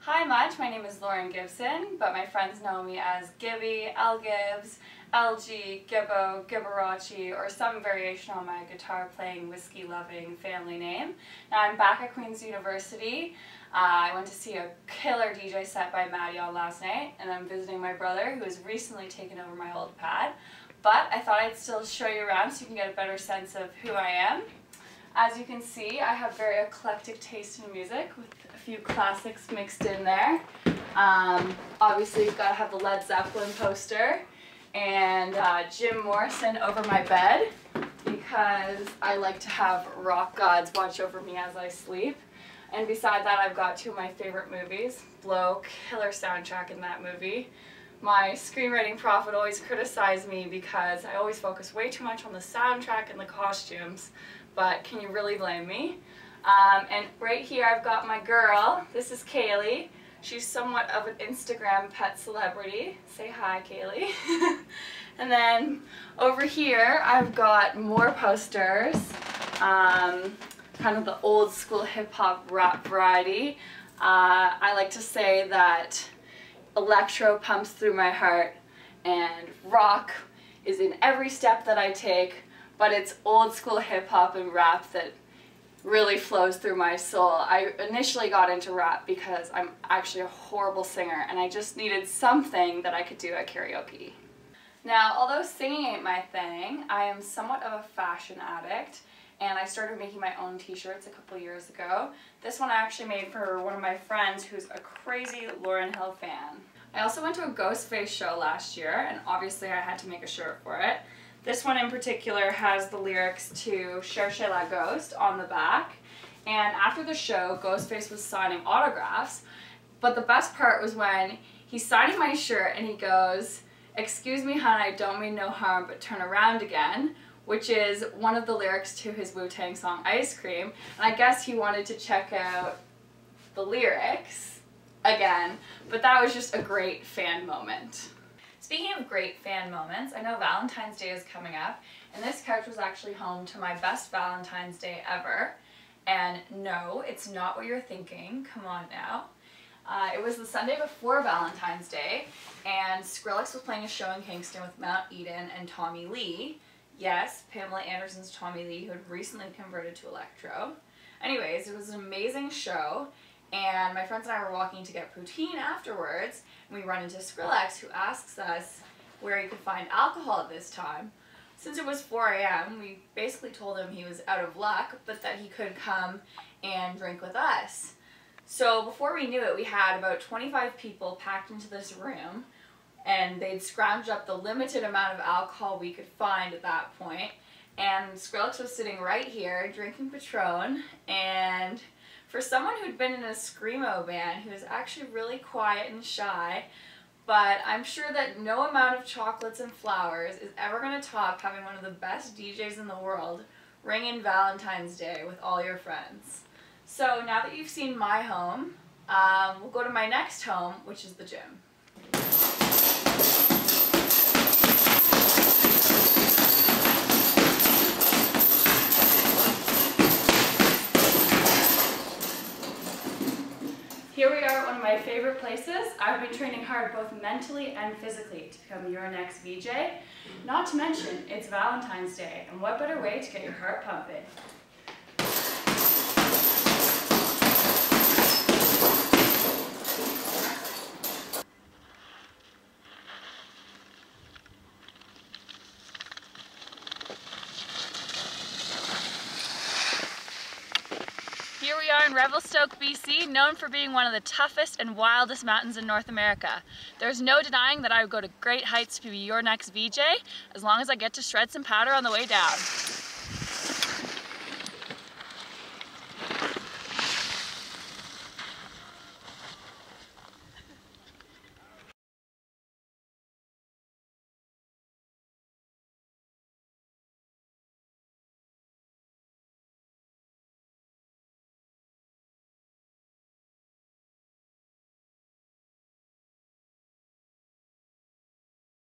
Hi much, my name is Lauren Gibson, but my friends know me as Gibby, L Gibbs, LG, Gibbo, Gibberace, or some variation on my guitar playing, whiskey loving family name. Now I'm back at Queen's University. I went to see a killer DJ set by Maddie on last night, and I'm visiting my brother who has recently taken over my old pad. But I thought I'd still show you around so you can get a better sense of who I am. As you can see, I have very eclectic taste in music with a few classics mixed in there. Obviously you've got to have the Led Zeppelin poster and Jim Morrison over my bed because I like to have rock gods watch over me as I sleep. And beside that I've got two of my favorite movies. Blow, killer soundtrack in that movie. My screenwriting prof would always criticize me because I always focus way too much on the soundtrack and the costumes, but can you really blame me? And right here I've got my girl. This is Kaylee. She's somewhat of an Instagram pet celebrity. Say hi, Kaylee. And then over here I've got more posters, kind of the old school hip-hop rap variety. I like to say that electro pumps through my heart and rock is in every step that I take, but it's old school hip-hop and rap that really flows through my soul. I initially got into rap because I'm actually a horrible singer and I just needed something that I could do at karaoke. Now, although singing ain't my thing, I am somewhat of a fashion addict, and I started making my own t-shirts a couple years ago. This one I actually made for one of my friends who's a crazy Lauryn Hill fan. I also went to a Ghostface show last year, and obviously I had to make a shirt for it. This one in particular has the lyrics to Cherchez la Ghost on the back, and after the show Ghostface was signing autographs, but the best part was when he's signing my shirt and he goes, "Excuse me hon, I don't mean no harm, but turn around again," which is one of the lyrics to his Wu-Tang song Ice Cream, and I guess he wanted to check out the lyrics again, but that was just a great fan moment. Speaking of great fan moments, I know Valentine's Day is coming up, and this couch was actually home to my best Valentine's Day ever, and no, it's not what you're thinking, come on now. It was the Sunday before Valentine's Day, and Skrillex was playing a show in Kingston with Mount Eden and Tommy Lee. Yes, Pamela Anderson's Tommy Lee, who had recently converted to electro. Anyways, it was an amazing show, and my friends and I were walking to get poutine afterwards, and we run into Skrillex, who asks us where he could find alcohol at this time. Since it was 4 a.m., we basically told him he was out of luck, but that he could come and drink with us. So before we knew it, we had about 25 people packed into this room, and they'd scrounged up the limited amount of alcohol we could find at that point, and Skrillex was sitting right here drinking Patron, and for someone who'd been in a screamo band, he was actually really quiet and shy, but I'm sure that no amount of chocolates and flowers is ever going to top having one of the best DJs in the world ring in Valentine's Day with all your friends. So now that you've seen my home, we'll go to my next home, which is the gym. Here we are at one of my favorite places. I've been training hard both mentally and physically to become your next VJ. Not to mention, it's Valentine's Day, and what better way to get your heart pumping? Here we are in Revelstoke, BC, known for being one of the toughest and wildest mountains in North America. There's no denying that I would go to great heights to be your next VJ, as long as I get to shred some powder on the way down.